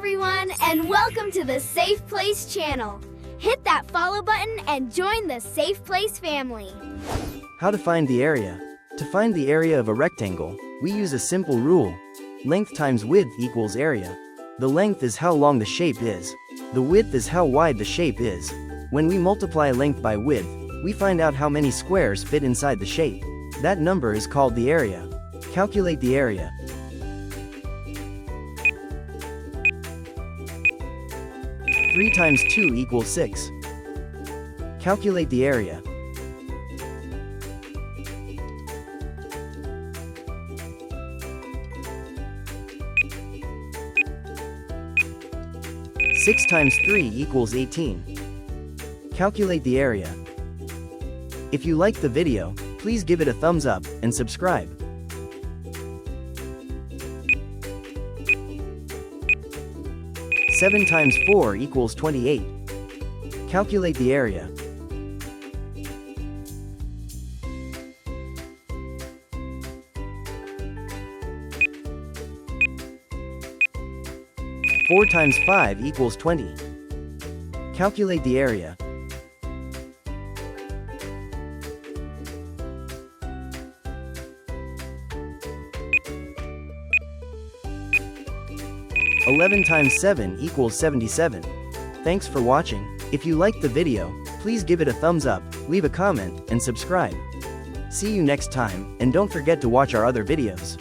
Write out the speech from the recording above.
everyone, and welcome to the Safe Place channel. Hit that follow button and join the Safe Place family. How to find the area. To find the area of a rectangle, we use a simple rule. Length times width equals area. The length is how long the shape is. The width is how wide the shape is. When we multiply length by width, we find out how many squares fit inside the shape. That number is called the area. Calculate the area. 3 times 2 equals 6. Calculate the area. 6 times 3 equals 18. Calculate the area. If you liked the video, please give it a thumbs up and subscribe. 7 times 4 equals 28. Calculate the area. 4 times 5 equals 20. Calculate the area. 11 times 7 equals 77. Thanks for watching. If you liked the video, please give it a thumbs up, leave a comment, and subscribe. See you next time, and don't forget to watch our other videos.